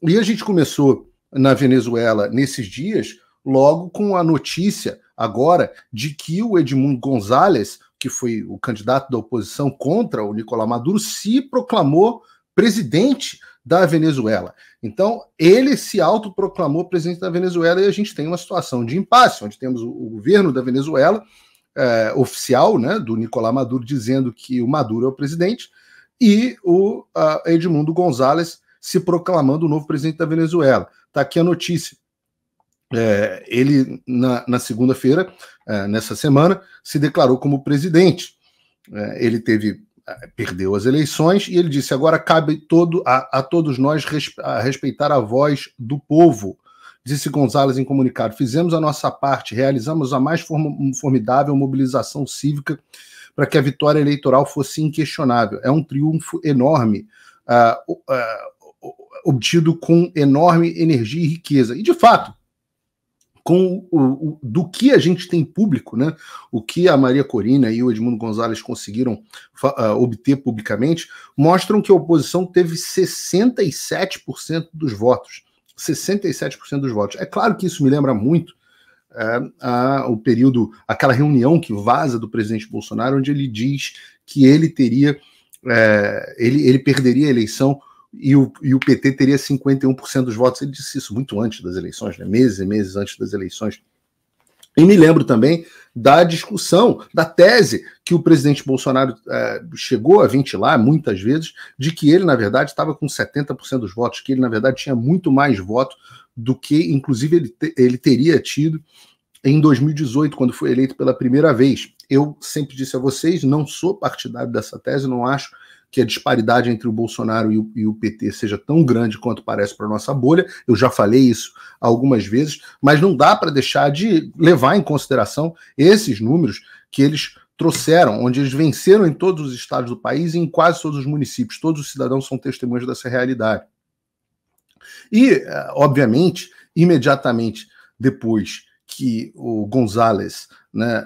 E a gente começou na Venezuela nesses dias, logo com a notícia agora de que o Edmundo González, que foi o candidato da oposição contra o Nicolás Maduro, se proclamou presidente da Venezuela. Então, ele se autoproclamou presidente da Venezuela e a gente tem uma situação de impasse, onde temos o governo da Venezuela, oficial, né, do Nicolás Maduro, dizendo que o Maduro é o presidente, e o Edmundo González se proclamando o novo presidente da Venezuela. Está aqui a notícia. Ele, na segunda-feira, nessa semana, se declarou como presidente. Ele perdeu as eleições e ele disse: agora cabe a todos nós respeitar a voz do povo. Disse González em comunicado: fizemos a nossa parte, realizamos a mais formidável mobilização cívica para que a vitória eleitoral fosse inquestionável. É um triunfo enorme, obtido com enorme energia e riqueza. E, de fato, do que a gente tem público, né, o que a Maria Corina e o Edmundo González conseguiram obter publicamente, mostram que a oposição teve 67% dos votos. 67% dos votos. É claro que isso me lembra muito o período, aquela reunião que vaza do presidente Bolsonaro, onde ele diz que ele perderia a eleição e o PT teria 51% dos votos. Ele disse isso muito antes das eleições, né? Meses e meses antes das eleições. E me lembro também da discussão, da tese que o presidente Bolsonaro chegou a ventilar muitas vezes, de que ele, na verdade, estava com 70% dos votos, que ele, na verdade, tinha muito mais voto do que, inclusive, ele teria tido em 2018, quando foi eleito pela primeira vez. Eu sempre disse a vocês, não sou partidário dessa tese, não acho que a disparidade entre o Bolsonaro e o PT seja tão grande quanto parece para a nossa bolha. Eu já falei isso algumas vezes, mas não dá para deixar de levar em consideração esses números que eles trouxeram, onde eles venceram em todos os estados do país e em quase todos os municípios. Todos os cidadãos são testemunhas dessa realidade. E, obviamente, imediatamente depois que o González, né,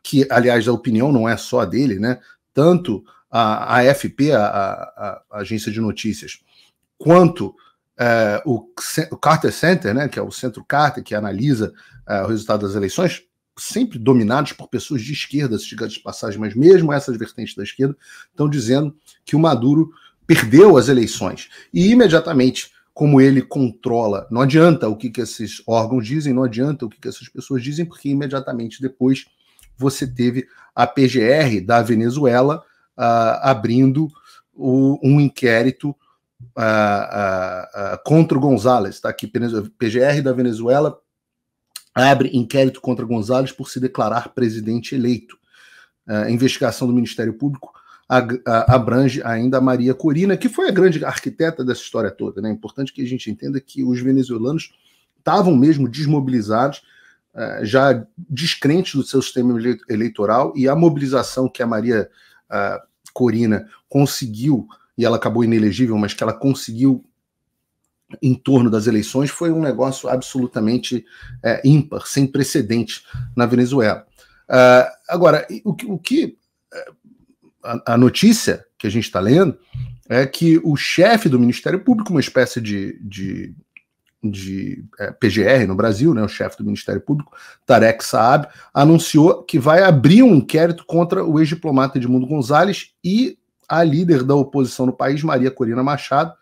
que, aliás, a opinião não é só dele, né, tanto a AFP, a agência de notícias, quanto o Carter Center, né, que é o Centro Carter, que analisa o resultado das eleições, sempre dominados por pessoas de esquerda, diga de passagem, mas mesmo essas vertentes da esquerda estão dizendo que o Maduro perdeu as eleições. E imediatamente, como ele controla, não adianta o que esses órgãos dizem, não adianta o que essas pessoas dizem, porque imediatamente depois você teve a PGR da Venezuela abrindo um inquérito contra o González. Está aqui, PGR da Venezuela abre inquérito contra González por se declarar presidente eleito. A investigação do Ministério Público abrange ainda a Maria Corina, que foi a grande arquiteta dessa história toda, né? É importante que a gente entenda que os venezuelanos estavam mesmo desmobilizados, já descrentes do seu sistema eleitoral, e a mobilização que a Maria Corina conseguiu, e ela acabou inelegível, mas que ela conseguiu em torno das eleições, foi um negócio absolutamente ímpar, sem precedente na Venezuela. Agora, a notícia que a gente está lendo é que o chefe do Ministério Público, uma espécie de PGR no Brasil, né, o chefe do Ministério Público, Tarek Saab, anunciou que vai abrir um inquérito contra o ex-diplomata Edmundo González e a líder da oposição no país, Maria Corina Machado,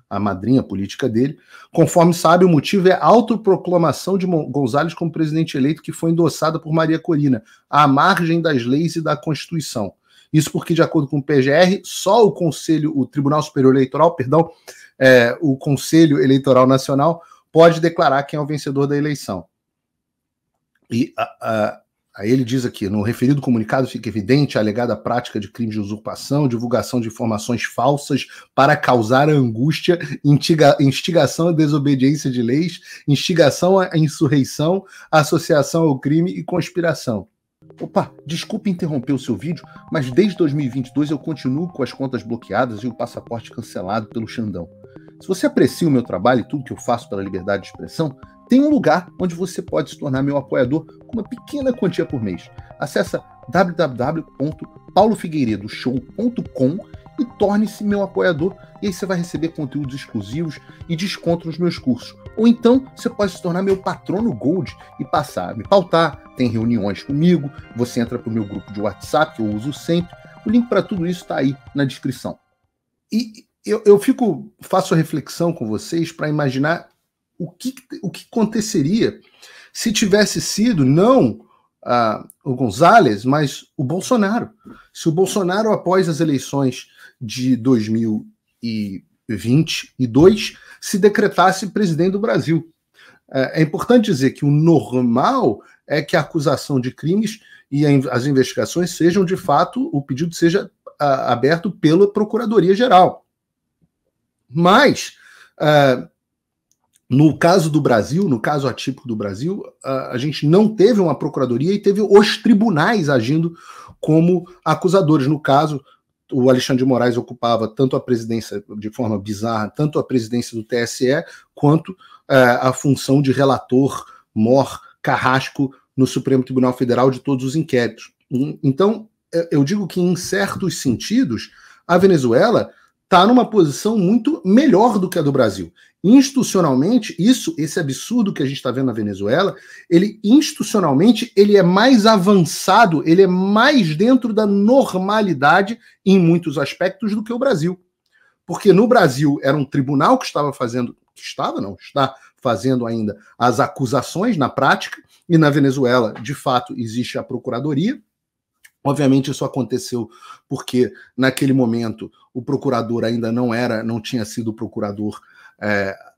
a madrinha política dele. Conforme sabe, o motivo é a autoproclamação de González como presidente eleito, que foi endossada por Maria Corina, à margem das leis e da Constituição. Isso porque, de acordo com o PGR, só o Tribunal Superior Eleitoral, o Conselho Eleitoral Nacional, pode declarar quem é o vencedor da eleição. E aí ele diz aqui: no referido comunicado fica evidente a alegada prática de crime de usurpação, divulgação de informações falsas para causar angústia, instigação à desobediência de leis, instigação à insurreição, associação ao crime e conspiração. Opa, desculpe interromper o seu vídeo, mas desde 2022 eu continuo com as contas bloqueadas e o passaporte cancelado pelo Xandão. Se você aprecia o meu trabalho e tudo que eu faço pela liberdade de expressão, tem um lugar onde você pode se tornar meu apoiador com uma pequena quantia por mês. Acesse www.paulofigueiredoshow.com e torne-se meu apoiador. E aí você vai receber conteúdos exclusivos e desconto nos meus cursos. Ou então você pode se tornar meu patrono Gold e passar a me pautar. Tem reuniões comigo, você entra para o meu grupo de WhatsApp, que eu uso sempre. O link para tudo isso está aí na descrição. E eu faço a reflexão com vocês para imaginar o que aconteceria se tivesse sido não o González, mas o Bolsonaro. Se o Bolsonaro, após as eleições de 2022, se decretasse presidente do Brasil. É importante dizer que o normal é que a acusação de crimes e as investigações sejam, de fato, o pedido seja aberto pela Procuradoria-Geral. Mas, no caso do Brasil, no caso atípico do Brasil, a gente não teve uma procuradoria e teve os tribunais agindo como acusadores. No caso, o Alexandre de Moraes ocupava tanto a presidência, de forma bizarra, tanto a presidência do TSE, quanto a função de relator mor carrasco no Supremo Tribunal Federal de todos os inquéritos. Então, eu digo que, em certos sentidos, a Venezuela está numa posição muito melhor do que a do Brasil. Institucionalmente, esse absurdo que a gente está vendo na Venezuela, institucionalmente, ele é mais avançado, ele é mais dentro da normalidade em muitos aspectos do que o Brasil. Porque no Brasil era um tribunal que está fazendo ainda as acusações na prática, e na Venezuela, de fato, existe a Procuradoria. Obviamente isso aconteceu porque, naquele momento, o procurador ainda não tinha sido o procurador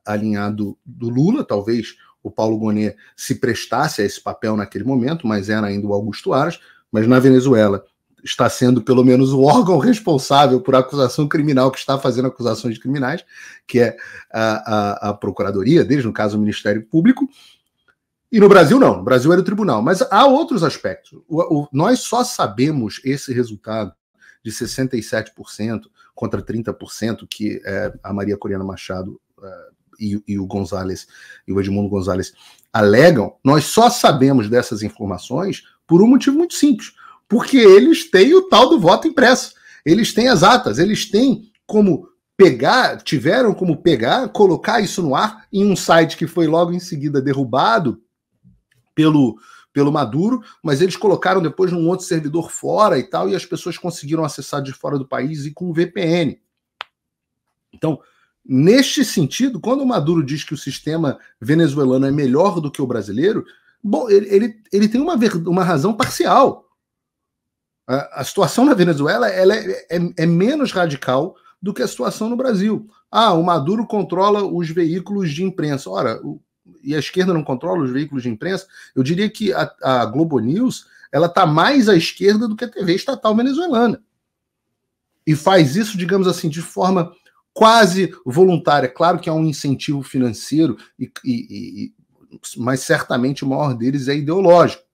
alinhado do Lula. Talvez o Paulo Gonet se prestasse a esse papel naquele momento, mas era ainda o Augusto Aras. Mas na Venezuela está sendo pelo menos o órgão responsável por acusação criminal que está fazendo acusações criminais, que é a Procuradoria, desde no caso o Ministério Público. E no Brasil não, no Brasil era o tribunal. Mas há outros aspectos. Nós só sabemos esse resultado de 67% contra 30% que a Maria Corina Machado e o González, e o Edmundo González alegam. Nós só sabemos dessas informações por um motivo muito simples. Porque eles têm o tal do voto impresso. Eles têm as atas, eles têm como tiveram como colocar isso no ar em um site que foi logo em seguida derrubado pelo Maduro, mas eles colocaram depois num outro servidor fora e tal, e as pessoas conseguiram acessar de fora do país e com VPN. Então, neste sentido, quando o Maduro diz que o sistema venezuelano é melhor do que o brasileiro, bom, ele tem uma razão parcial. A situação na Venezuela é menos radical do que a situação no Brasil. O Maduro controla os veículos de imprensa. Ora, e a esquerda não controla os veículos de imprensa? Eu diria que a Globo News está mais à esquerda do que a TV estatal venezuelana. E faz isso, digamos assim, de forma quase voluntária. Claro que há um incentivo financeiro, mas certamente o maior deles é ideológico.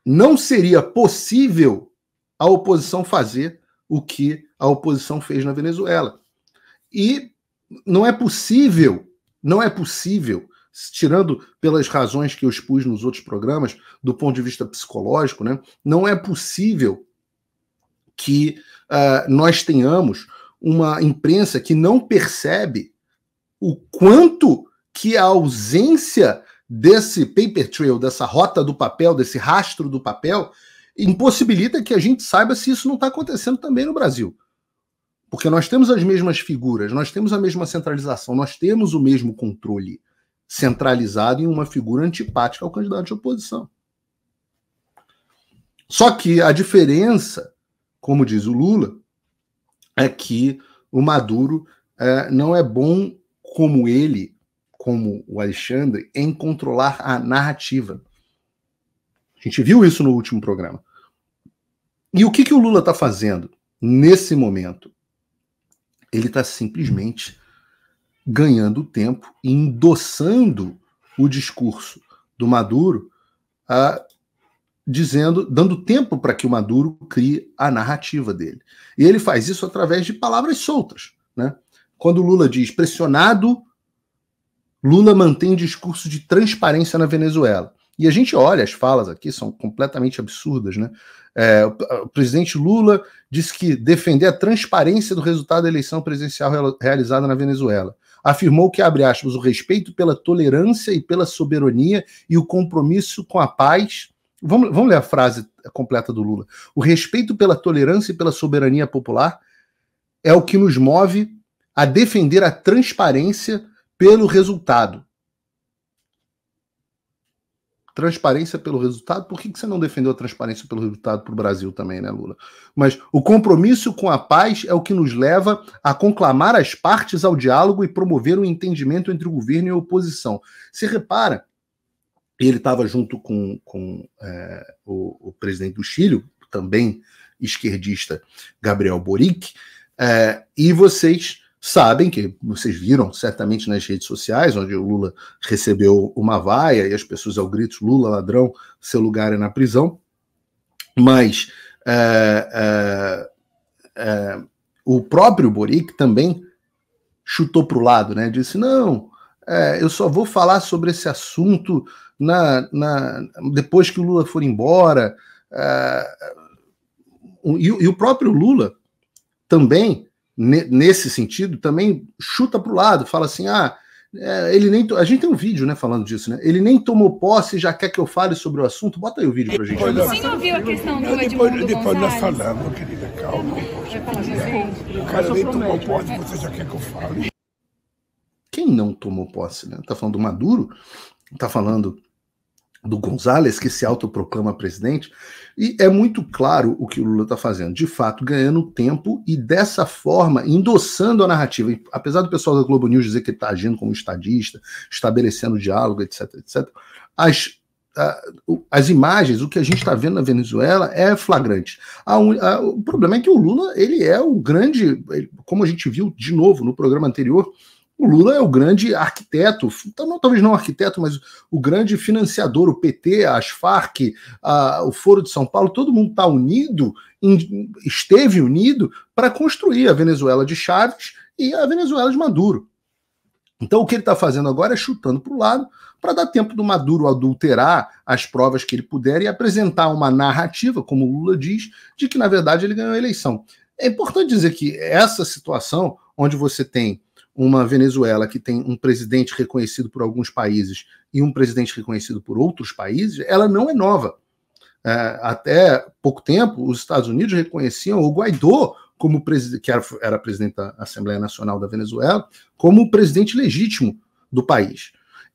Não seria possível a oposição fazer o que a oposição fez na Venezuela. E não é possível, tirando pelas razões que eu expus nos outros programas, do ponto de vista psicológico, né, não é possível que nós tenhamos uma imprensa que não percebe o quanto que a ausência desse paper trail, dessa rota do papel, desse rastro do papel, impossibilita que a gente saiba se isso não está acontecendo também no Brasil. Porque nós temos as mesmas figuras, nós temos a mesma centralização, nós temos o mesmo controle centralizado em uma figura antipática ao candidato de oposição. Só que a diferença, como diz o Lula, é que o Maduro não é bom como o Alexandre, em controlar a narrativa. A gente viu isso no último programa. E o que o Lula está fazendo nesse momento? Ele está simplesmente ganhando tempo e endossando o discurso do Maduro, dando tempo para que o Maduro crie a narrativa dele. E ele faz isso através de palavras soltas, né? Quando o Lula diz pressionado, Lula mantém discurso de transparência na Venezuela. E a gente olha, as falas aqui são completamente absurdas, né? O presidente Lula disse que defender a transparência do resultado da eleição presidencial realizada na Venezuela. Afirmou que, abre aspas, o respeito pela tolerância e pela soberania e o compromisso com a paz. Vamos ler a frase completa do Lula. O respeito pela tolerância e pela soberania popular é o que nos move a defender a transparência pelo resultado. Transparência pelo resultado? Por que você não defendeu a transparência pelo resultado para o Brasil também, né, Lula? Mas o compromisso com a paz é o que nos leva a conclamar as partes ao diálogo e promover um entendimento entre o governo e a oposição. Você repara, ele estava junto com o presidente do Chile, também esquerdista, Gabriel Boric, e vocês sabem que, vocês viram certamente nas redes sociais, onde o Lula recebeu uma vaia e as pessoas ao grito, Lula ladrão, seu lugar é na prisão, mas o próprio Boric também chutou para o lado, né? Disse, não, eu só vou falar sobre esse assunto depois que o Lula for embora. E o próprio Lula também, nesse sentido, também chuta para o lado, fala assim, ele nem a gente tem um vídeo, né, falando disso, né? Ele nem tomou posse e já quer que eu fale sobre o assunto. Bota aí o vídeo pra gente. Você não viu a questão do Edmundo Depois nós Gonzalez? falamos, querida, calma. O cara nem tomou posse, você já quer que eu fale? Quem não tomou posse, né? Tá falando do Maduro, tá falando do Gonzalez, que se autoproclama presidente, e é muito claro o que o Lula está fazendo, de fato, ganhando tempo e dessa forma endossando a narrativa. E, apesar do pessoal da Globo News dizer que ele está agindo como estadista, estabelecendo diálogo, etc, etc, as imagens, o que a gente está vendo na Venezuela é flagrante. O problema é que o Lula, ele é o grande, como a gente viu de novo no programa anterior, o Lula é o grande arquiteto, talvez não arquiteto, mas o grande financiador, o PT, as Farc, o Foro de São Paulo, todo mundo está unido, esteve unido para construir a Venezuela de Chávez e a Venezuela de Maduro. Então o que ele está fazendo agora é chutando para o lado para dar tempo do Maduro adulterar as provas que ele puder e apresentar uma narrativa, como o Lula diz, de que na verdade ele ganhou a eleição. É importante dizer que essa situação, onde você tem uma Venezuela que tem um presidente reconhecido por alguns países e um presidente reconhecido por outros países, ela não é nova. Até pouco tempo, os Estados Unidos reconheciam o Guaidó como presidente, que era presidente da Assembleia Nacional da Venezuela, como o presidente legítimo do país.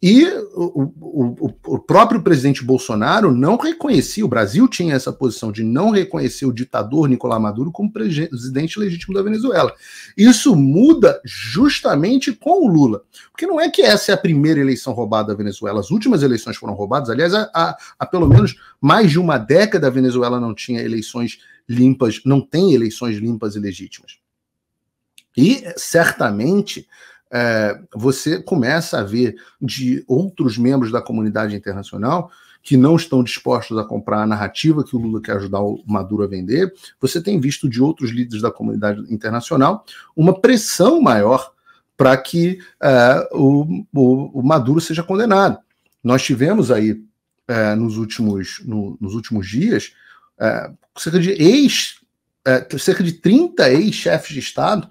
E o próprio presidente Bolsonaro não reconhecia, o Brasil tinha essa posição de não reconhecer o ditador Nicolás Maduro como presidente legítimo da Venezuela. Isso muda justamente com o Lula. Porque não é que essa é a primeira eleição roubada da Venezuela, as últimas eleições foram roubadas, aliás, há pelo menos mais de uma década a Venezuela não tinha eleições limpas, não tem eleições limpas e legítimas. E certamente você começa a ver de outros membros da comunidade internacional que não estão dispostos a comprar a narrativa que o Lula quer ajudar o Maduro a vender. Você tem visto de outros líderes da comunidade internacional uma pressão maior para que o Maduro seja condenado. Nós tivemos aí, nos últimos dias, cerca de 30 ex-chefes de Estado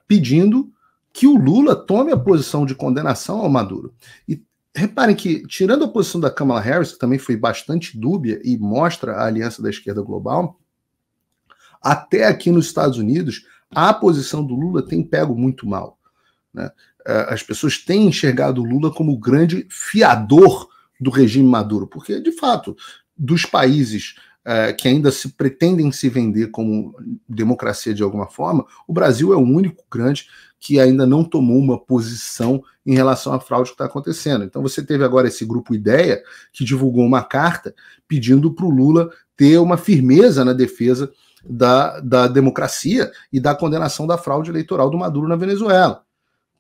pedindo que o Lula tome a posição de condenação ao Maduro. E reparem que, tirando a posição da Kamala Harris, que também foi bastante dúbia e mostra a aliança da esquerda global, até aqui nos Estados Unidos, a posição do Lula tem pego muito mal, né? As pessoas têm enxergado o Lula como o grande fiador do regime Maduro, porque, de fato, dos países que ainda pretendem se vender como democracia de alguma forma, o Brasil é o único grande que ainda não tomou uma posição em relação à fraude que está acontecendo. Então você teve agora esse grupo Ideia, que divulgou uma carta pedindo para o Lula ter uma firmeza na defesa da democracia e da condenação da fraude eleitoral do Maduro na Venezuela.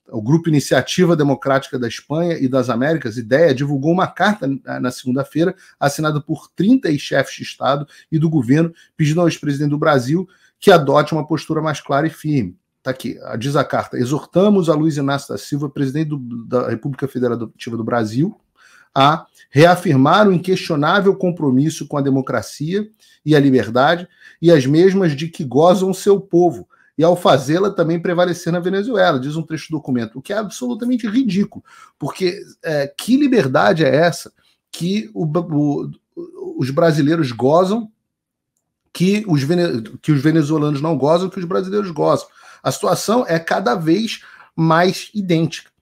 O Grupo Iniciativa Democrática da Espanha e das Américas, Ideia, divulgou uma carta na segunda-feira, assinada por 30 chefes de Estado e do governo, pedindo ao ex-presidente do Brasil que adote uma postura mais clara e firme. Está aqui, diz a carta: exortamos a Luiz Inácio da Silva, presidente da República Federativa do Brasil, a reafirmar o inquestionável compromisso com a democracia e a liberdade, e as mesmas de que gozam seu povo, e ao fazê-la também prevalecer na Venezuela, diz um trecho do documento, o que é absolutamente ridículo, porque que liberdade é essa que os brasileiros gozam, que os venezuelanos não gozam, que os brasileiros gozam? A situação é cada vez mais idêntica.